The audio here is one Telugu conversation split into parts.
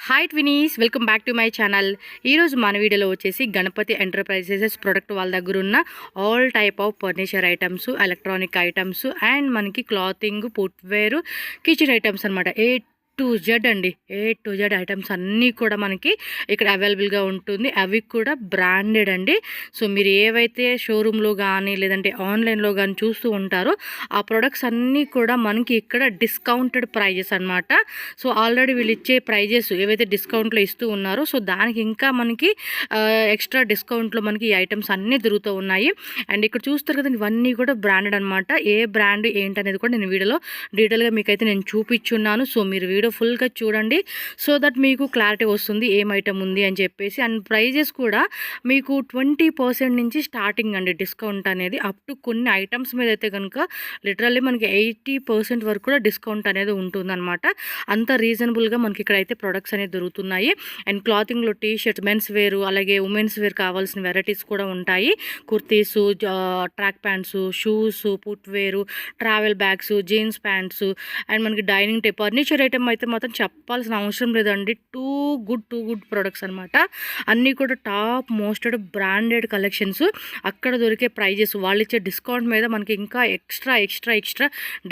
Hi twinnies, welcome back to my channel. ఈరోజు మన వీడియోలో వచ్చేసి గణపతి ఎంటర్ప్రైజెస్ ప్రొడక్ట్ వాళ్ళ దగ్గర ఉన్న all type of furniture items, electronic items and మనకి క్లాతింగ్, ఫుట్వేర్, కిచెన్ ఐటమ్స్ అనమాట. ఏ టు జెడ్ ఐటమ్స్ అన్నీ కూడా మనకి ఇక్కడ అవైలబుల్గా ఉంటుంది. అవి కూడా బ్రాండెడ్ అండి. సో మీరు ఏవైతే షోరూంలో కానీ లేదంటే ఆన్లైన్లో కానీ చూస్తూ ఉంటారో ఆ ప్రొడక్ట్స్ అన్నీ కూడా మనకి ఇక్కడ డిస్కౌంటెడ్ ప్రైజెస్ అనమాట. సో ఆల్రెడీ వీళ్ళు ఇచ్చే ప్రైజెస్ ఏవైతే డిస్కౌంట్లో ఇస్తూ ఉన్నారో సో దానికి ఇంకా మనకి ఎక్స్ట్రా డిస్కౌంట్లో మనకి ఈ ఐటమ్స్ అన్నీ దొరుకుతూ ఉన్నాయి. అండ్ ఇక్కడ చూస్తారు కదా, ఇవన్నీ కూడా బ్రాండెడ్ అనమాట. ఏ బ్రాండ్ ఏంటనేది కూడా నేను వీడియోలో డీటెయిల్గా మీకైతే నేను చూపించున్నాను. సో మీరు వీడియో ఫుల్గా చూడండి, సో దట్ మీకు క్లారిటీ వస్తుంది ఏం ఐటమ్ ఉంది అని చెప్పేసి. అండ్ ప్రైజెస్ కూడా మీకు 20% నుంచి స్టార్టింగ్ అండి డిస్కౌంట్ అనేది. అప్ టు కొన్ని ఐటమ్స్ మీద అయితే కనుక లిటరల్లీ మనకి 80% వరకు కూడా డిస్కౌంట్ అనేది ఉంటుందన్నమాట. అంత రీజనబుల్గా మనకి ఇక్కడైతే ప్రొడక్ట్స్ అనేది దొరుకుతున్నాయి. అండ్ క్లాతింగ్లో టీ షర్ట్స్, మెన్స్ వేర్ అలాగే ఉమెన్స్ వేర్ కావాల్సిన వెరైటీస్ కూడా ఉంటాయి. Kurtis, track pants, shoes, footwear, travel bags, jeans pants and మనకి డైనింగ్ టేబుల్, ఫర్నిచర్ ఐటమ్ అయితే మాత్రం చెప్పాల్సిన అవసరం లేదండి. టూ గుడ్ ప్రొడక్ట్స్ అనమాట. అన్నీ కూడా టాప్ మోస్టెడ్ బ్రాండెడ్ కలెక్షన్స్. అక్కడ దొరికే ప్రైజెస్, వాళ్ళు ఇచ్చే డిస్కౌంట్ మీద మనకి ఇంకా ఎక్స్ట్రా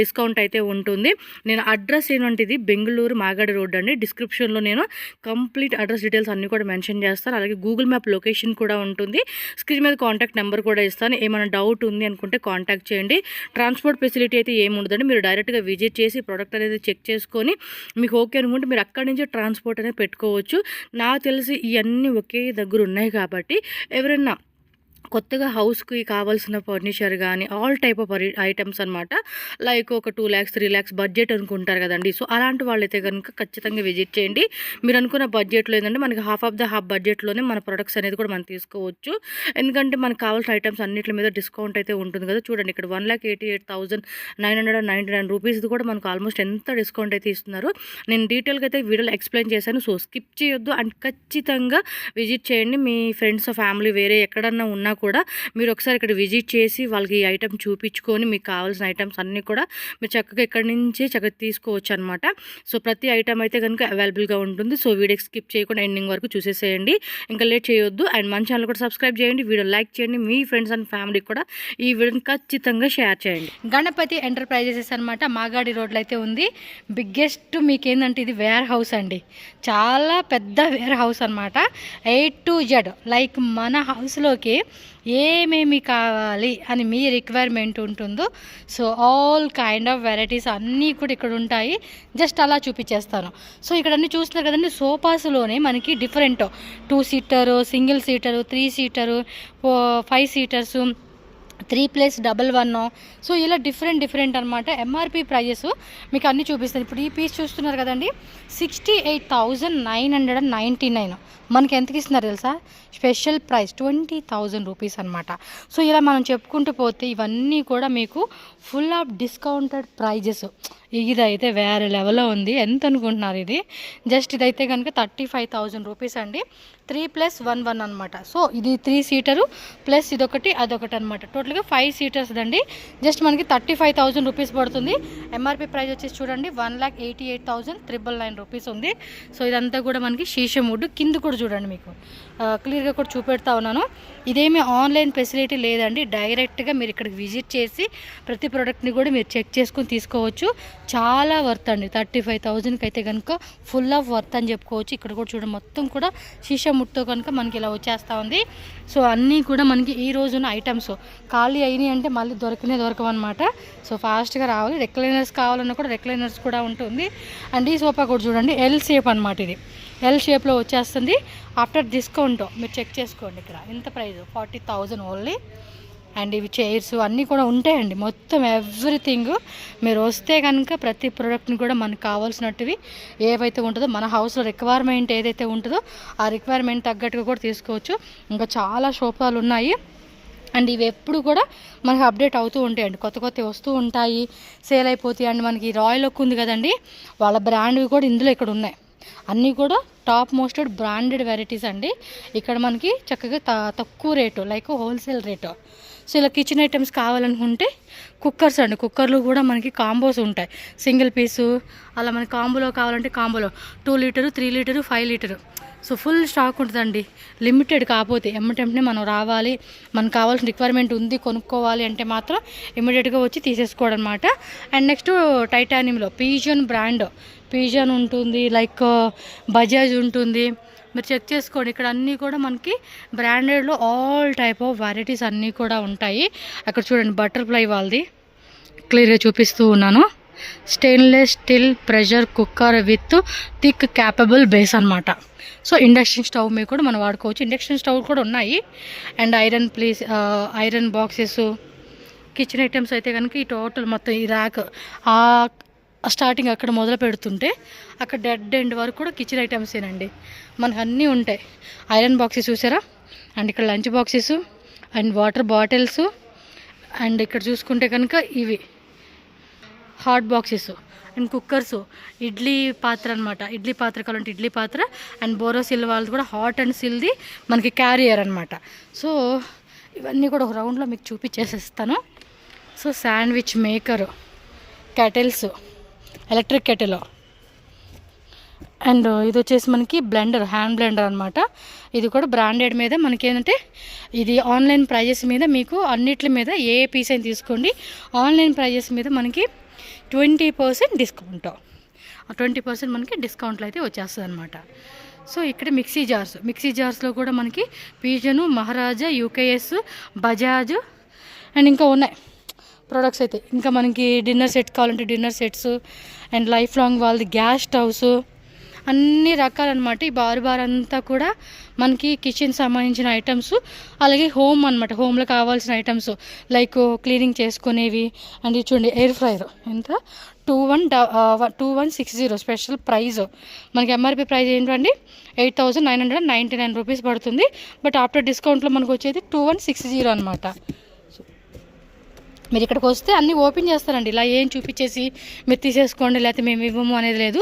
డిస్కౌంట్ అయితే ఉంటుంది. నేను అడ్రస్ ఏంటంటే బెంగళూరు మాగాడి రోడ్ అండి. డిస్క్రిప్షన్లో నేను కంప్లీట్ అడ్రస్ డీటెయిల్స్ అన్నీ కూడా మెన్షన్ చేస్తాను. అలాగే గూగుల్ మ్యాప్ లొకేషన్ కూడా ఉంటుంది. స్క్రీన్ మీద కాంటాక్ట్ నెంబర్ కూడా ఇస్తాను. ఏమైనా డౌట్ ఉంది అనుకుంటే కాంటాక్ట్ చేయండి. ట్రాన్స్పోర్ట్ ఫెసిలిటీ అయితే ఏముండదండి. మీరు డైరెక్ట్గా విజిట్ చేసి ప్రోడక్ట్ అనేది చెక్ చేసుకొని మీకు ఓకే అనుకుంటే మీరు అక్కడి నుంచి ట్రాన్స్పోర్ట్ అనేది పెట్టుకోవచ్చు. నాకు తెలిసి ఇవన్నీ ఒకే దగ్గర ఉన్నాయి కాబట్టి ఎవరైనా కొత్తగా హౌస్కి కావాల్సిన ఫర్నిచర్ కానీ ఆల్ టైప్ ఆఫ్ ఐటమ్స్ అనమాట. లైక్ ఒక 2 lakhs 3 lakhs బడ్జెట్ అనుకుంటారు కదండి. సో అలాంటి వాళ్ళైతే కనుక ఖచ్చితంగా విజిట్ చేయండి. మీరు అనుకున్న బడ్జెట్లో ఏంటంటే మనకి హాఫ్ బడ్జెట్లోనే మన ప్రొడక్ట్స్ అనేది కూడా మనం తీసుకోవచ్చు. ఎందుకంటే మనకు కావాల్సిన ఐటమ్స్ అన్నింటి మీద డిస్కౌంట్ అయితే ఉంటుంది కదా. చూడండి ఇక్కడ 1,88,999 రూపీస్ కూడా మనకు ఆల్మోస్ట్ ఎంత డిస్కౌంట్ అయితే ఇస్తున్నారు. నేను డీటెయిల్గా అయితే వీడియోలో ఎక్స్ప్లెయిన్ చేశాను. సో స్కిప్ చేయొద్దు అండ్ ఖచ్చితంగా విజిట్ చేయండి. మీ ఫ్రెండ్స్, ఫ్యామిలీ వేరే ఎక్కడన్నా ఉన్నా కూడా మీరు ఒకసారి ఇక్కడ విజిట్ చేసి వాళ్ళకి ఈ ఐటమ్ చూపించుకొని మీకు కావాల్సిన ఐటమ్స్ అన్నీ కూడా మీరు చక్కగా ఇక్కడి నుంచి చక్కగా తీసుకోవచ్చు అనమాట. సో ప్రతి ఐటమ్ అయితే కనుక అవైలబుల్గా ఉంటుంది. సో వీడియో స్కిప్ చేయకుండా ఎండింగ్ వరకు చూసేసేయండి. ఇంకా లేట్ చేయొద్దు. అండ్ మన ఛానల్ కూడా సబ్స్క్రైబ్ చేయండి, వీడియో లైక్ చేయండి, మీ ఫ్రెండ్స్ అండ్ ఫ్యామిలీకి కూడా ఈ వీడియోని ఖచ్చితంగా షేర్ చేయండి. గణపతి ఎంటర్ప్రైజెస్ అనమాట, మాగాడి రోడ్లో అయితే ఉంది. బిగ్గెస్ట్ మీకు ఏంటంటే ఇది వేర్ హౌస్ అండి. చాలా పెద్ద వేర్ హౌస్ అనమాట. A to Z లైక్ మన హౌస్లోకి ఏమేమి కావాలి అని మీ రిక్వైర్మెంట్ ఉంటుందో so all kind of varieties అన్నీ కూడా ఇక్కడ ఉంటాయి. జస్ట్ అలా చూపించేస్తాను. సో ఇక్కడ అన్నీ చూస్తున్నారు కదండి. సోఫాస్లోనే మనకి డిఫరెంట్ 2 సీటరు, సింగిల్ సీటరు, 3 సీటరు, 5 సీటర్సు, 3+11. సో ఇలా డిఫరెంట్ అనమాట. ఎంఆర్పి ప్రైజెస్ మీకు అన్నీ చూపిస్తుంది. ఇప్పుడు ఈ పీస్ చూస్తున్నారు కదండి, 68,999. మనకి ఎంతకి ఇస్తున్నారు తెలుసా? స్పెషల్ ప్రైస్ 20,000 రూపీస్ అనమాట. సో ఇలా మనం చెప్పుకుంటూ పోతే ఇవన్నీ కూడా మీకు ఫుల్ ఆఫ్ డిస్కౌంటెడ్ ప్రైజెస్. ఇదైతే వేరే లెవెల్లో ఉంది. ఎంత అనుకుంటున్నారు ఇది? జస్ట్ ఇదైతే కనుక 35,000 రూపీస్ అండి. 3+11 అనమాట. సో ఇది 3 సీటరు ప్లస్ ఇదొకటి అదొకటి అనమాట. టోటల్గా 5 సీటర్స్ అండి. జస్ట్ మనకి 35,000 రూపీస్ పడుతుంది. ఎంఆర్పి ప్రైస్ వచ్చేసి చూడండి 1,88,999 రూపీస్ ఉంది. సో ఇదంతా కూడా మనకి షీషం వుడ్. కింద కూడా చూడండి, మీకు క్లియర్గా కూడా చూపెడతా ఉన్నాను. ఇదేమీ ఆన్లైన్ ఫెసిలిటీ లేదండి. డైరెక్ట్గా మీరు ఇక్కడికి విజిట్ చేసి ప్రతి ప్రోడక్ట్ని కూడా మీరు చెక్ చేసుకొని తీసుకోవచ్చు. చాలా వర్త్ అండి. 35,000కి అయితే కనుక ఫుల్ ఆఫ్ వర్త్ అని చెప్పుకోవచ్చు. ఇక్కడ కూడా చూడండి, మొత్తం కూడా షీషా ముట్తో కనుక మనకి ఇలా వచ్చేస్తూ ఉంది. సో అన్నీ కూడా మనకి ఈ రోజున ఐటమ్స్ ఖాళీ అయినాయి అంటే మళ్ళీ దొరకవన్నమాట. సో ఫాస్ట్గా రావాలి. రెక్లైనర్స్ కావాలన్నా కూడా రెక్లైనర్స్ కూడా ఉంటుంది. అండ్ ఈ సోఫా కూడా చూడండి, ఎల్ షేప్ అనమాట. ఇది ఎల్ షేప్లో వచ్చేస్తుంది. ఆఫ్టర్ డిస్కౌంట్ మీరు చెక్ చేసుకోండి. ఇక్కడ ఎంత ప్రైస్ 40,000 ఓన్లీ. అండ్ ఇవి చైర్స్ అన్నీ కూడా ఉంటాయండి. మొత్తం ఎవ్రీథింగ్ మీరు వస్తే కనుక ప్రతి ప్రోడక్ట్ని కూడా మనకు కావాల్సినట్టువి ఏవైతే ఉంటుందో మన హౌస్లో రిక్వైర్మెంట్ ఏదైతే ఉంటుందో ఆ రిక్వైర్మెంట్ తగ్గట్టుగా కూడా తీసుకోవచ్చు. ఇంకా చాలా సోఫాలు ఉన్నాయి. అండ్ ఇవి ఎప్పుడు కూడా మనకి అప్డేట్ అవుతూ ఉంటాయండి. కొత్త వస్తూ ఉంటాయి, సేల్ అయిపోతాయి. అండ్ మనకి రాయల్ లుక్ ఉంది కదండి, వాళ్ళ బ్రాండ్వి కూడా ఇందులో ఇక్కడ ఉన్నాయి. అన్నీ కూడా టాప్ మోస్టెడ్ బ్రాండెడ్ వెరైటీస్ అండి. ఇక్కడ మనకి చక్కగా తక్కువ rate, like wholesale rate. So ఇలా కిచెన్ ఐటమ్స్ కావాలనుకుంటే కుక్కర్స్ అండి, కుక్కర్లు కూడా మనకి కాంబోస్ ఉంటాయి. సింగిల్ పీసు అలా మనకి కాంబోలో కావాలంటే కాంబోలో 2 litre, 3 litre, 5 litre. So full stock ఉంటుందండి. లిమిటెడ్ కాకపోతే ఎమ్మటెంటనే మనం రావాలి, మనకు కావాల్సిన రిక్వైర్మెంట్ ఉంది కొనుక్కోవాలి అంటే మాత్రం ఇమీడియట్గా వచ్చి తీసేసుకోవడం అనమాట. అండ్ నెక్స్ట్ టైటానియంలో పీజియన్ బ్రాండ్, పీజియన్ ఉంటుంది, లైక్ బజాజ్ ఉంటుంది. మీరు చెక్ చేసుకోండి, ఇక్కడ అన్నీ కూడా మనకి బ్రాండెడ్లో ఆల్ టైప్ ఆఫ్ వెరైటీస్ అన్నీ కూడా ఉంటాయి. అక్కడ చూడండి బటర్ఫ్లై వాళ్ళది క్లియర్గా చూపిస్తూ ఉన్నాను. Stainless steel pressure cooker with thick capable base అనమాట. సో ఇండక్షన్ స్టవ్ మీద కూడా మనం వాడుకోవచ్చు. ఇండక్షన్ స్టవ్ కూడా ఉన్నాయి. And iron boxes, kitchen items అయితే కనుక ఈ టోటల్ మొత్తం ఈ ర్యాక్ స్టార్టింగ్ అక్కడ మొదలు పెడుతుంటే అక్కడ డెడ్ ఎండ్ వరకు కూడా కిచెన్ ఐటమ్సేనండి. మనకు అన్నీ ఉంటాయి. ఐరన్ బాక్సెస్ చూసారా, అండ్ ఇక్కడ lunch boxes and water bottles. And ఇక్కడ చూసుకుంటే కనుక ఇవి hot boxes and cookers, idli పాత్ర అనమాట. ఇడ్లీ పాత్ర కావాలంటే ఇడ్లీ పాత్ర. అండ్ బోరోసిల్ వాళ్ళది కూడా హాట్ అండ్ సిల్ది మనకి క్యారియర్ అనమాట. సో ఇవన్నీ కూడా ఒక రౌండ్లో మీకు చూపించేసేస్తాను. So sandwich maker, kettles, electric kettle. And ఇది వచ్చేసి మనకి బ్లెండర్, హ్యాండ్ బ్లెండర్ అనమాట. ఇది కూడా బ్రాండెడ్ మీద మనకి ఏంటంటే ఇది ఆన్లైన్ ప్రైజెస్ మీద మీకు అన్నిటి మీద ఏ పీస్ అయినా తీసుకోండి, ఆన్లైన్ ప్రైజెస్ మీద మనకి 20% డిస్కౌంట్, 20% మనకి డిస్కౌంట్లో అయితే వచ్చేస్తుంది అనమాట. సో ఇక్కడ మిక్సీ జార్స్లో కూడా మనకి పీజను, మహారాజా, యూకేఎస్, బజాజ్ అండ్ ఇంకా ఉన్నాయి ప్రోడక్ట్స్ అయితే. ఇంకా మనకి డిన్నర్ సెట్ కావాలంటే dinner sets and life long వాళ్ళది గ్యాస్ స్టవ్స్, అన్ని రకాలన్నమాట. ఈ బార్ అంతా కూడా మనకి కిచెన్ సంబంధించిన ఐటమ్స్, అలాగే హోమ్ అనమాట, హోమ్లో కావాల్సిన ఐటమ్స్ లైక్ క్లీనింగ్ చేసుకునేవి. అండ్ ఇది చూడండి ఎయిర్ ఫ్రైయర్, ఎంత 2160 స్పెషల్ ప్రైజ్. మనకి ఎంఆర్పి ప్రైస్ ఏంటండి 8,999 రూపీస్ పడుతుంది. బట్ ఆఫ్టర్ డిస్కౌంట్లో మనకు వచ్చేది 2160 అనమాట. మీరు ఇక్కడికి వస్తే అన్నీ ఓపెన్ చేస్తారండి. ఇలా ఏం చూపించేసి మీరు తీసేసుకోండి లేకపోతే మేము ఇవ్వము అనేది లేదు.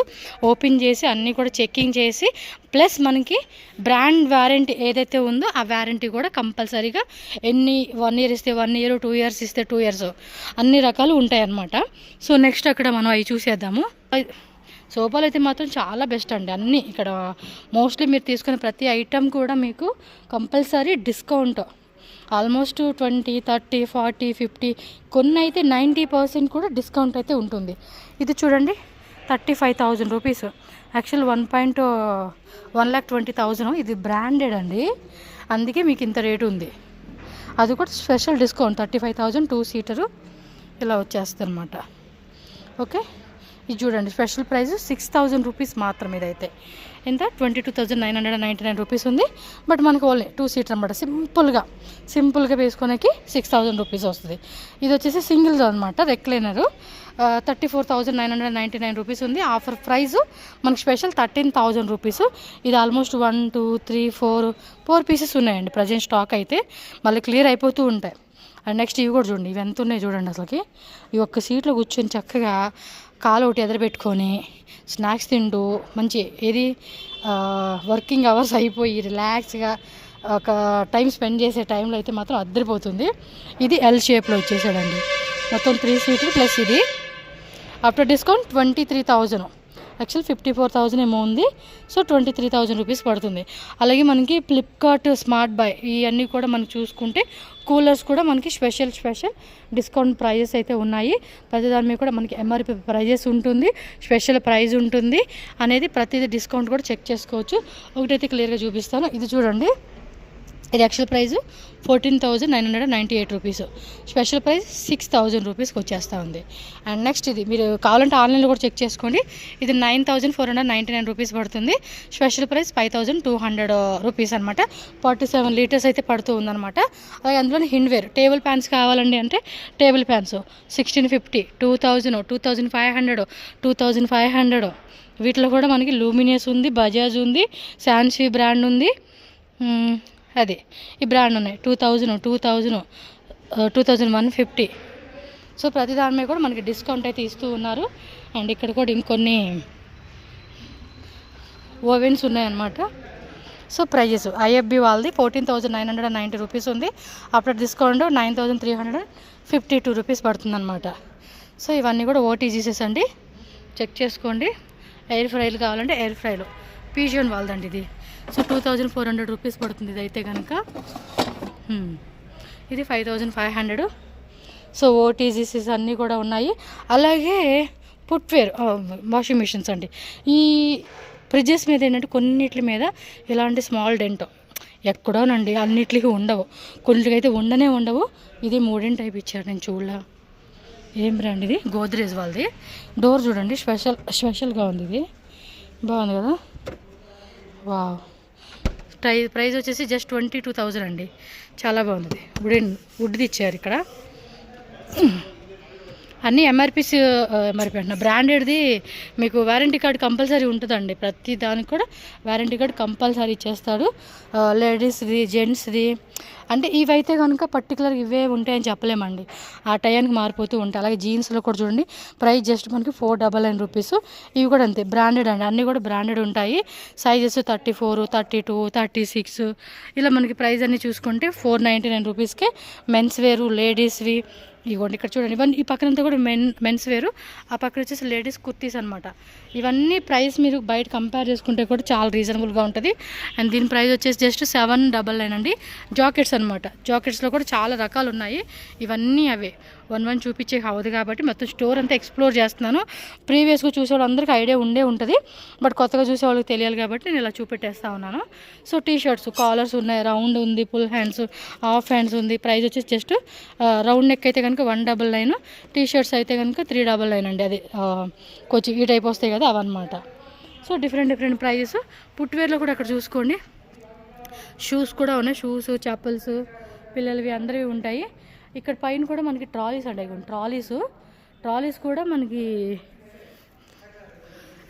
ఓపెన్ చేసి అన్నీ కూడా చెక్కింగ్ చేసి ప్లస్ మనకి బ్రాండ్ వారంటీ ఏదైతే ఉందో ఆ వారంటీ కూడా కంపల్సరీగా 1 ఇయర్ ఇస్తే 1 ఇయర్, 2 ఇయర్స్ ఇస్తే 2 ఇయర్స్, అన్ని రకాలు ఉంటాయన్నమాట. సో నెక్స్ట్ అక్కడ మనం అవి చూసేద్దాము. సోఫాలు అయితే మాత్రం చాలా బెస్ట్ అండి. అన్నీ ఇక్కడ మోస్ట్లీ మీరు తీసుకునే ప్రతి ఐటమ్ కూడా మీకు కంపల్సరీ డిస్కౌంట్ ఆల్మోస్ట్ 20, 30, 40, 50, కొన్ని అయితే 90% కూడా డిస్కౌంట్ అయితే ఉంటుంది. ఇది చూడండి 35,000 రూపీస్, యాక్చువల్ 1,20,000. ఇది బ్రాండెడ్ అండి, అందుకే మీకు ఇంత రేటు ఉంది. అది కూడా స్పెషల్ డిస్కౌంట్ 35,000, 2 సీటరు ఇలా వచ్చేస్తుంది అనమాట. ఓకే, ఇది చూడండి స్పెషల్ ప్రైస్ 6,000 రూపీస్ మాత్రం. ఇదైతే ఎంత 22,999 రూపీస్ ఉంది. బట్ మనకు ఓన్లీ 2 సీటర్ అనమాట. సింపుల్గా వేసుకోనికి 6,000 రూపీస్ వస్తుంది. ఇది వచ్చేసి సింగిల్ అనమాట, రెక్లైనరు 34,999 రూపీస్ ఉంది. ఆఫర్ ప్రైస్ మనకి స్పెషల్ 13,000 రూపీస్. ఇది ఆల్మోస్ట్ 1, 2, 3, 4 పీసెస్ ఉన్నాయండి ప్రజెంట్ స్టాక్ అయితే, మళ్ళీ క్లియర్ అయిపోతూ ఉంటాయి. అండ్ నెక్స్ట్ ఇవి కూడా చూడండి, ఇవి ఎంత ఉన్నాయి చూడండి. అసలుకి ఈ ఒక్క సీట్లో కూర్చొని చక్కగా కాలు ఒకటి ఎదరబెట్టుకొని స్నాక్స్ తింటూ మంచి ఏది వర్కింగ్ అవర్స్ అయిపోయి రిలాక్స్గా ఒక టైం స్పెండ్ చేసే టైంలో అయితే మాత్రం అద్దరిపోతుంది. ఇది ఎల్ షేప్లో వచ్చేసాడండి, మొత్తం 3 సీట్లు ప్లస్ ఇది. ఆఫ్టర్ డిస్కౌంట్ 23,000, యాక్చువల్ 54,000 ఏమో ఉంది. సో 23,000 రూపీస్ పడుతుంది. అలాగే మనకి ఫ్లిప్కార్ట్ స్మార్ట్ బై ఇవన్నీ కూడా మనకి చూసుకుంటే కూలర్స్ కూడా మనకి స్పెషల్ డిస్కౌంట్ ప్రైజెస్ అయితే ఉన్నాయి. ప్రతి దాని మీద కూడా మనకి ఎంఆర్పి ప్రైజెస్ ఉంటుంది, స్పెషల్ ప్రైజ్ ఉంటుంది అనేది ప్రతిదీ డిస్కౌంట్ కూడా చెక్ చేసుకోవచ్చు. ఒకటైతే క్లియర్గా చూపిస్తాను. ఇది చూడండి, ఇది actual price 14,998 rupees, special price 6,000 రూపీస్కి వచ్చేస్తూ ఉంది. అండ్ నెక్స్ట్ ఇది మీరు కావాలంటే ఆన్లైన్లో కూడా చెక్ చేసుకోండి. ఇది 9,499 రూపీస్ పడుతుంది, స్పెషల్ ప్రైస్ 5,200 రూపీస్ అనమాట. 47 లీటర్స్ అయితే పడుతూ ఉందన్నమాట. అలాగే అందులో హిండ్వేర్ టేబుల్ ఫ్యాన్స్ కావాలండి అంటే టేబుల్ ఫ్యాన్స్ 1650, 2,000, 2,500, 2,500. వీటిలో కూడా మనకి లూమినియస్ ఉంది, బజాజ్ ఉంది, శాన్సీ బ్రాండ్ ఉంది, అది ఈ బ్రాండ్ ఉన్నాయి. 2,000, 2,150. సో ప్రతి దాని మీద కూడా మనకి డిస్కౌంట్ అయితే ఇస్తూ ఉన్నారు. అండ్ ఇక్కడ కూడా ఇంకొన్ని ఓవెన్స్ ఉన్నాయన్నమాట. సో ప్రైజెస్ ఐఎఫ్బి వాళ్ళది 14,990 రూపీస్ ఉంది. ఆఫ్టర్ డిస్కౌంట్ 9,352 రూపీస్ పడుతుందన్నమాట. సో ఇవన్నీ కూడా ఓటీజీసెస్ అండి, చెక్ చేసుకోండి. ఎయిర్ ఫ్రైలు కావాలంటే ఎయిర్ ఫ్రైలు పీజియన్ వాళ్ళదండి ఇది. సో 2,400 రూపీస్ పడుతుంది ఇది అయితే కనుక. ఇది 5,500. సో ఓటీజీసెస్ అన్నీ కూడా ఉన్నాయి. అలాగే ఫుట్వేర్ వాషింగ్ మిషన్స్ అండి. ఈ ఫ్రిడ్జెస్ మీద ఏంటంటే కొన్నిటి మీద ఇలాంటి స్మాల్ డెంట్ ఎక్కడోనండి, అన్నిటికీ ఉండవు, కొన్నిటికైతే ఉండవు. ఇది 3 టైప్ ఇచ్చారు, నేను చూడలా. ఏం బ్రాండ్ ఇది? గోద్రేజ్ వాళ్ళది. డోర్ చూడండి, స్పెషల్గా ఉంది, ఇది బాగుంది కదా. వావ్. ప్రైస్ వచ్చేసి జస్ట్ 22,000 అండి. చాలా బాగుంది. వుడ్ది ఇచ్చారు ఇక్కడ. అన్నీ ఎంఆర్పీస్ అంటున్నా, బ్రాండెడ్ది. మీకు వారంటీ కార్డ్ కంపల్సరీ ఉంటుందండి, ప్రతి దానికి కూడా వారంటీ కార్డ్ కంపల్సరీ ఇచ్చేస్తాడు. లేడీస్ది, జెంట్స్ది అంటే ఇవైతే కనుక పర్టికులర్గా ఇవే ఉంటాయని చెప్పలేమండి, ఆ టయానికి మారిపోతూ ఉంటాయి. అలాగే జీన్స్లో కూడా చూడండి, ప్రైస్ జస్ట్ మనకి 499 రూపీస్. ఇవి కూడా అంతే, బ్రాండెడ్ అండి, అన్నీ కూడా బ్రాండెడ్ ఉంటాయి. సైజెస్ 34, 32, 36 ఇలా మనకి ప్రైస్ అన్నీ చూసుకుంటే 499 రూపీస్కే మెన్స్ వేరు, లేడీస్వి. ఇవ్వండి ఇక్కడ చూడండి, ఇవన్నీ ఈ పక్కనంతా కూడా మెన్స్ వేరు, ఆ పక్కన వచ్చేసి లేడీస్ కుర్తీస్ అనమాట. ఇవన్నీ ప్రైస్ మీరు బయట కంపేర్ చేసుకుంటే కూడా చాలా రీజనబుల్గా ఉంటుంది. అండ్ దీని ప్రైస్ వచ్చేసి జస్ట్ 799 అండి. జాకెట్స్ అనమాట, జాకెట్స్లో కూడా చాలా రకాలు ఉన్నాయి. ఇవన్నీ అవే 1 చూపించే అవ్వదు కాబట్టి మొత్తం స్టోర్ అంతా ఎక్స్ప్లోర్ చేస్తున్నాను. ప్రీవియస్గా చూసేవాళ్ళందరికీ ఐడియా ఉంటుంది, బట్ కొత్తగా చూసే వాళ్ళకి తెలియాలి కాబట్టి నేను ఇలా చూపెట్టేస్తా ఉన్నాను. సో టీ షర్ట్స్ కాలర్స్ ఉన్నాయి, రౌండ్ ఉంది, ఫుల్ హ్యాండ్స్, హాఫ్ హ్యాండ్స్ ఉంది. ప్రైస్ వచ్చేసి జస్ట్ రౌండ్ నెక్ అయితే కనుక 199, టీ షర్ట్స్ అయితే కనుక 399 అండి. అది కొంచెం ఈ టైప్ వస్తాయి కదా అవన్నమాట. So different prices. ఫుట్వేర్లో కూడా అక్కడ చూసుకోండి, షూస్ కూడా ఉన్నాయి, షూస్, చెప్పల్స్, పిల్లలవి అందరివి ఉంటాయి. ఇక్కడ పైన కూడా మనకి ట్రాలీస్ అండి, ట్రాలీస్ కూడా మనకి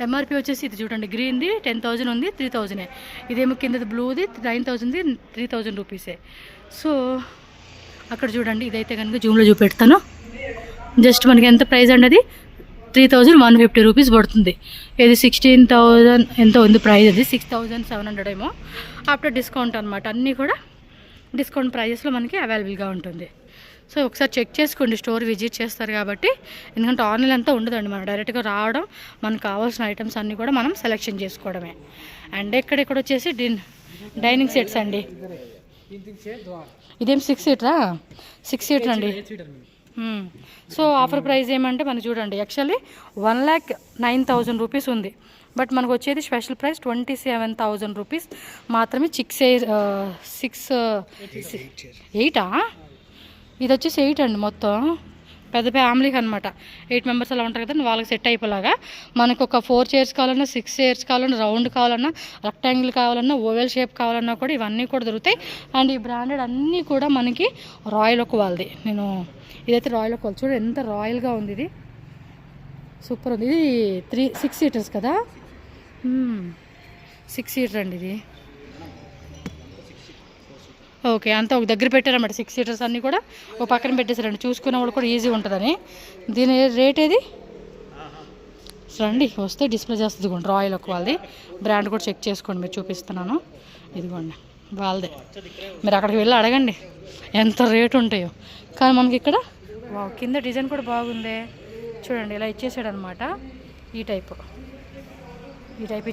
ఎంఆర్పి వచ్చేసి ఇది చూడండి, గ్రీన్ది 10,000 ఉంది, 3,000. ఇదేమో కిందది బ్లూది 9,000, 3,000 రూపీసే. సో అక్కడ చూడండి, ఇదైతే కనుక జూమ్లో చూపెడతాను. జస్ట్ మనకి ఎంత ప్రైస్ అండి, అది 3,150 రూపీస్ పడుతుంది. ఇది 16,000 ఎంతో ఉంది ప్రైస్, అది 6,700 ఏమో ఆఫ్టర్ డిస్కౌంట్ అనమాట. అన్నీ కూడా డిస్కౌంట్ ప్రైజెస్లో మనకి అవైలబుల్గా ఉంటుంది. సో ఒకసారి చెక్ చేసుకోండి, స్టోర్ విజిట్ చేస్తారు కాబట్టి. ఎందుకంటే ఆన్లైన్ అంతా ఉండదండి, మనం డైరెక్ట్గా రావడం, మనకు కావాల్సిన ఐటమ్స్ అన్నీ కూడా మనం సెలెక్షన్ చేసుకోవడమే. అండ్ ఎక్కడెక్కడ వచ్చేసి డైనింగ్ సెట్స్ అండి. ఇదేం 6 సీటర్ అండి. సో ఆఫర్ ప్రైస్ ఏమంటే మనకి చూడండి, యాక్చువల్లీ 1,09,000 రూపీస్ ఉంది, బట్ మనకు వచ్చేది స్పెషల్ ప్రైస్ 27,000 రూపీస్ మాత్రమే. 8 ఇది వచ్చేసి 8 అండి. మొత్తం పెద్ద ఫ్యామిలీకి అనమాట, 8 మెంబర్స్ అలా ఉంటారు కదా, వాళ్ళకి సెట్ అయిపోలాగా. మనకు ఒక 4 చైర్స్ కావాలన్నా, 6 చైర్స్ కావాలన్నా, రౌండ్ కావాలన్నా, రెక్టాంగిల్ కావాలన్నా, ఓవెల్ షేప్ కావాలన్నా కూడా ఇవన్నీ కూడా దొరుకుతాయి. అండ్ ఈ బ్రాండెడ్ అన్నీ కూడా మనకి రాయల్ ఓక్ వాళ్ళది. ఇదైతే రాయల్ ఓక్ వాళ్ళు, చూడండి ఎంత రాయల్గా ఉంది, ఇది సూపర్ ఉంది. ఇది 6 సీటర్స్ కదా, 6 సీటర్ అండి ఇది. ఓకే, అంతా ఒక దగ్గర పెట్టారన్నమాట. 6 సీటర్స్ అన్నీ కూడా ఒక పక్కన పెట్టేసారండి, చూసుకునే వాళ్ళు కూడా ఈజీ ఉంటుందని. దీని రేట్ ఏది రండి, వస్తే డిస్ప్లే చేస్తుంది. ఇదిగోండి రాయల్ ఓక్ వాళ్ళది, బ్రాండ్ కూడా చెక్ చేసుకోండి, మీరు చూపిస్తున్నాను. ఇదిగోండి వాళ్ళదే, మీరు అక్కడికి వెళ్ళి అడగండి ఎంత రేటు ఉంటాయో. కానీ మనకి ఇక్కడ కింద డిజైన్ కూడా బాగుంది చూడండి, ఇలా ఇచ్చేసాడు అనమాట. ఈ టైప్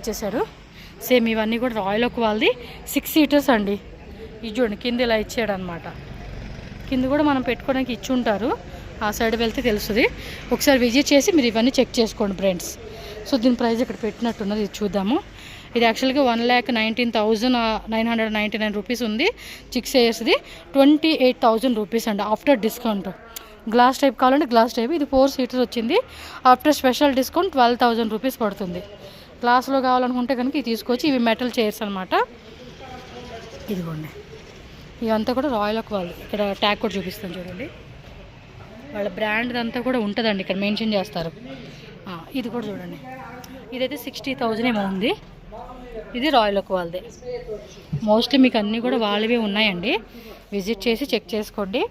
ఇచ్చేసాడు. సేమ్ ఇవన్నీ కూడా రాయల్ ఓక్ వాళ్ళది 6 సీటర్స్ అండి. ఇది చూడండి కింద ఇలా ఇచ్చాడు అనమాట. కింద కూడా మనం పెట్టుకోవడానికి ఇచ్చి ఉంటారు, ఆ సైడ్ వెళ్తే తెలుస్తుంది. ఒకసారి విజిట్ చేసి మీరు ఇవన్నీ చెక్ చేసుకోండి ఫ్రెండ్స్. సో దీని ప్రైస్ ఇక్కడ పెట్టినట్టున్నది, ఇది చూద్దాము. ఇది యాక్చువల్గా 1,19,999 రూపీస్ ఉంది. 6 ఇయర్స్ది 28,000 రూపీస్ అండి ఆఫ్టర్ డిస్కౌంట్. గ్లాస్ టైప్ కావాలంటే గ్లాస్ టైప్. ఇది 4 సీటర్ వచ్చింది, ఆఫ్టర్ స్పెషల్ డిస్కౌంట్ 12,000 రూపీస్ పడుతుంది. గ్లాస్లో కావాలనుకుంటే కనుక ఇది తీసుకోవచ్చు. ఇవి మెటల్ చైర్స్ అనమాట. ఇదిగోండి, ఇవంతా కూడా రాయల్ ఓక్ వాళ్ళు. ఇక్కడ ట్యాగ్ కూడా చూపిస్తాను చూడండి, వాళ్ళ బ్రాండ్ అంతా కూడా ఉంటుందండి, ఇక్కడ మెన్షన్ చేస్తారు. ఇది కూడా చూడండి, ఇదైతే 60,000 ఏమో ఉంది. ఇది రాయల్ ఓక్ వాళ్ళదే. మోస్ట్లీ మీకు అన్నీ కూడా వాళ్ళవే ఉన్నాయండి, విజిట్ చేసి చెక్ చేసుకోండి.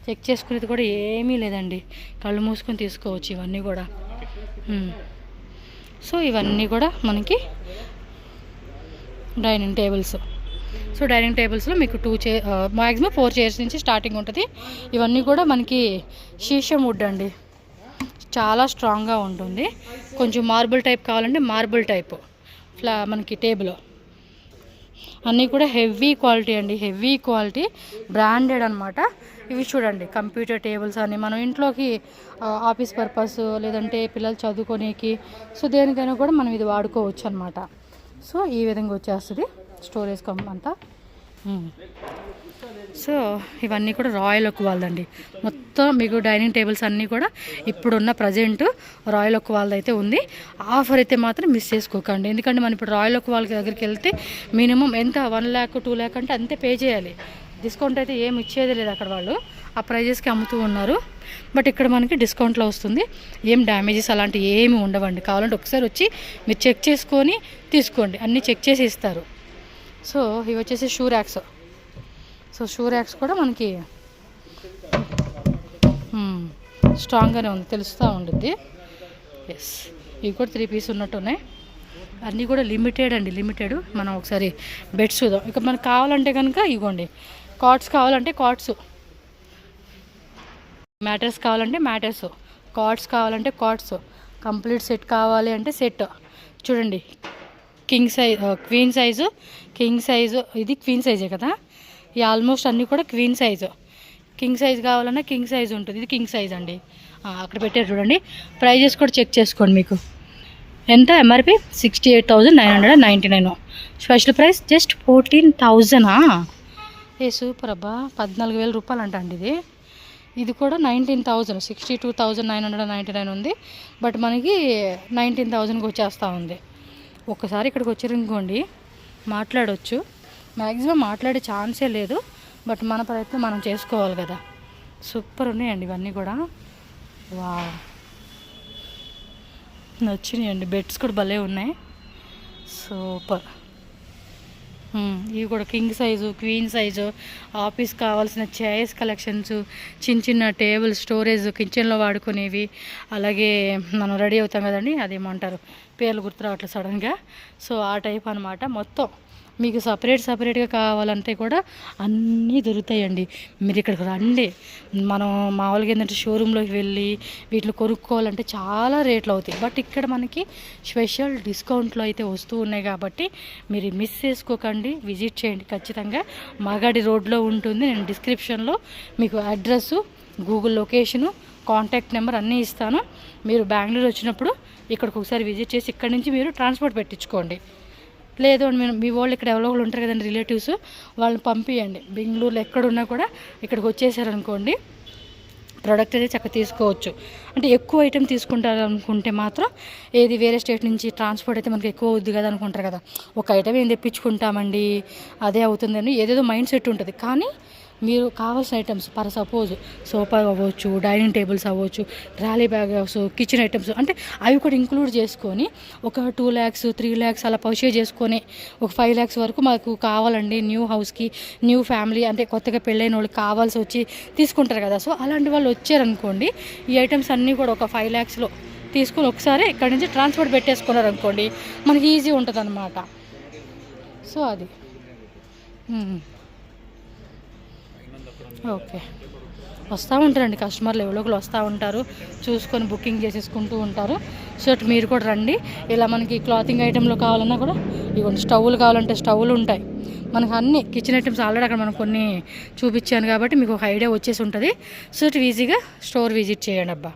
చెక్ చేసుకునేది కూడా ఏమీ లేదండి, కళ్ళు మూసుకొని తీసుకోవచ్చు ఇవన్నీ కూడా. సో ఇవన్నీ కూడా మనకి డైనింగ్ టేబుల్స్. సో డైనింగ్ టేబుల్స్లో మీకు మ్యాక్సిమం 4 చైర్స్ నుంచి స్టార్టింగ్ ఉంటుంది. ఇవన్నీ కూడా మనకి షీషం వుడ్ అండి, చాలా స్ట్రాంగ్గా ఉంటుంది. కొంచెం మార్బుల్ టైప్ కావాలంటే మార్బుల్ టైప్ మనకి టేబుల్. అన్నీ కూడా హెవీ క్వాలిటీ అండి, హెవీ క్వాలిటీ, బ్రాండెడ్ అనమాట. ఇవి చూడండి కంప్యూటర్ టేబుల్స్ అని మనం ఇంట్లోకి ఆఫీస్ పర్పస్ లేదంటే పిల్లలు చదువుకోనేకి, సో దేనికైనా కూడా మనం ఇది వాడుకోవచ్చు అనమాట. సో ఈ విధంగా వచ్చేస్తుంది స్టోరేజ్ అంతా. సో ఇవన్నీ కూడా రాయల్ ఓక్ వాళ్ళదండి. మొత్తం మీకు డైనింగ్ టేబుల్స్ అన్నీ కూడా ఇప్పుడున్న ప్రజెంట్ రాయల్ ఓక్ వాళ్ళది అయితే ఉంది. ఆఫర్ అయితే మాత్రం మిస్ చేసుకోకండి, ఎందుకంటే మనం ఇప్పుడు రాయల్ ఓక్ వాళ్ళ దగ్గరికి వెళ్తే మినిమం ఎంత 1 lakh 2 lakh అంటే అంతే పే చేయాలి. డిస్కౌంట్ అయితే ఏమి ఇచ్చేది లేదు, అక్కడ వాళ్ళు ఆ ప్రైజెస్కి అమ్ముతూ ఉన్నారు. బట్ ఇక్కడ మనకి డిస్కౌంట్లో వస్తుంది. ఏం డ్యామేజెస్ అలాంటివి ఏమి ఉండవండి. కావాలంటే ఒకసారి వచ్చి మీరు చెక్ చేసుకొని తీసుకోండి, అన్నీ చెక్ చేసి ఇస్తారు. సో ఇవి వచ్చేసి shoe racks. So shoe racks కూడా మనకి స్ట్రాంగ్గానే ఉంది, తెలుస్తూ ఉంటుంది. ఎస్, ఇవి కూడా 3 పీస్ ఉన్నట్టున్నాయి. అన్నీ కూడా లిమిటెడ్ అండి, లిమిటెడ్. మనం ఒకసారి బెడ్స్ చూద్దాం. ఇక మనకు కావాలంటే కనుక ఇవ్వండి, కాట్స్ కావాలంటే కాట్స్, మ్యాటర్స్ కావాలంటే మ్యాటర్స్, కాట్స్ కావాలంటే కాట్స్, కంప్లీట్ సెట్ కావాలి అంటే సెట్. చూడండి king size, queen size, king size, ఇది క్వీన్ సైజే కదా, ఈ ఆల్మోస్ట్ అన్నీ కూడా క్వీన్ సైజు. కింగ్ సైజ్ కావాలన్నా కింగ్ సైజ్ ఉంటుంది, ఇది కింగ్ సైజ్ అండి. అక్కడ పెట్టారు చూడండి. ప్రైజెస్ కూడా చెక్ చేసుకోండి. మీకు ఎంత ఎంఆర్పి 68,999, స్పెషల్ ప్రైస్ జస్ట్ 14,000. ఏ సూపర్ అబ్బా, 14,000 రూపాయలు అంట అండి ఇది. ఇది కూడా 19,000, 62,999 ఉంది. బట్ మనకి 19,000కి వచ్చేస్తూ ఉంది. ఒక్కసారి ఇక్కడికి వచ్చారనుకోండి మాట్లాడవచ్చు, మ్యాక్సిమం మాట్లాడే ఛాన్సే లేదు. బట్ మన ప్రయత్నం మనం చేసుకోవాలి కదా. సూపర్ ఉన్నాయండి ఇవన్నీ కూడా. వా, నచ్చినాయండి. బెడ్స్ కూడా భలే ఉన్నాయి, సూపర్. ఇవి కూడా king size, queen size, office కావాల్సిన చైర్స్ కలెక్షన్స్, చిన్న చిన్న టేబుల్ స్టోరేజ్ కిచెన్లో వాడుకునేవి, అలాగే మనం రెడీ అవుతాం కదండి, అదేమంటారు పేర్లు గుర్తు రావట్లేదు సడన్గా. సో ఆ టైప్ అనమాట. మొత్తం మీకు సపరేట్గా కావాలంటే కూడా అన్నీ దొరుకుతాయండి. మీరు ఇక్కడికి రండి. మనం మామూలుగా ఏంటంటే షోరూంలోకి వెళ్ళి వీటిని కొనుక్కోవాలంటే చాలా రేట్లు అవుతాయి. బట్ ఇక్కడ మనకి స్పెషల్ డిస్కౌంట్లో అయితే వస్తూ ఉన్నాయి కాబట్టి మీరు మిస్ చేసుకోకండి, విజిట్ చేయండి ఖచ్చితంగా. మాగాడి రోడ్లో ఉంటుంది. నేను డిస్క్రిప్షన్లో మీకు address, Google location, contact number అన్నీ ఇస్తాను. మీరు బెంగళూరు వచ్చినప్పుడు ఇక్కడికి ఒకసారి విజిట్ చేసి ఇక్కడి నుంచి మీరు ట్రాన్స్పోర్ట్ పెట్టించుకోండి. లేదు మీరు మీ వాళ్ళు ఇక్కడ ఎవరో ఒకళ్ళు ఉంటారు కదండి రిలేటివ్స్, వాళ్ళని పంపించండి. బెంగళూరులో ఎక్కడున్నా కూడా ఇక్కడికి వచ్చేసారనుకోండి ప్రోడక్ట్ అయితే చక్కగా తీసుకోవచ్చు. అంటే ఎక్కువ ఐటెం తీసుకుంటారు అనుకుంటే మాత్రం ఏది వేరే స్టేట్ నుంచి ట్రాన్స్పోర్ట్ అయితే మనకి ఎక్కువ అవుద్ది కదా అనుకుంటారు కదా. ఒక ఐటెం ఏం తెప్పించుకుంటామండి అదే అవుతుందని ఏదేదో మైండ్ సెట్ ఉంటుంది. కానీ మీరు కావాల్సిన ఐటమ్స్ ఫర్ సపోజ్ సోఫా అవ్వచ్చు, డైనింగ్ టేబుల్స్ అవ్వచ్చు, ట్రాలీ బ్యాగ్స్, కిచెన్ ఐటమ్స్ అంటే అవి కూడా ఇంక్లూడ్ చేసుకొని ఒక 2 lakhs 3 lakhs అలా పర్చేజ్ చేసుకొని ఒక 5 lakhs వరకు మాకు కావాలండి న్యూ హౌస్కి, న్యూ ఫ్యామిలీ అంటే కొత్తగా పెళ్ళైన వాళ్ళకి కావాల్సి వచ్చి తీసుకుంటారు కదా. సో అలాంటి వాళ్ళు వచ్చారనుకోండి ఈ ఐటమ్స్ అన్నీ కూడా ఒక 5 lakhsలో తీసుకొని ఒకసారి ఇక్కడ నుంచి ట్రాన్స్పోర్ట్ పెట్టేసుకున్నారు అనుకోండి మనకి ఈజీ ఉంటుంది అన్నమాట. సో అది ఓకే. వస్తూ ఉంటారండి కస్టమర్లు, ఎవరో ఒకరు వస్తూ ఉంటారు, చూసుకొని బుకింగ్ చేసేసుకుంటూ ఉంటారు. సో మీరు కూడా రండి. ఇలా మనకి క్లాతింగ్ ఐటెంలో కావాలన్నా కూడా ఇవ్వండి, స్టవ్లు కావాలంటే స్టవ్లు ఉంటాయి మనకు. అన్ని కిచెన్ ఐటమ్స్ ఆల్రెడీ అక్కడ మనం కొన్ని చూపించాను కాబట్టి మీకు ఒక ఐడియా వచ్చేసి ఉంటుంది. సో ఈజీగా స్టోర్ విజిట్ చేయండి అబ్బా.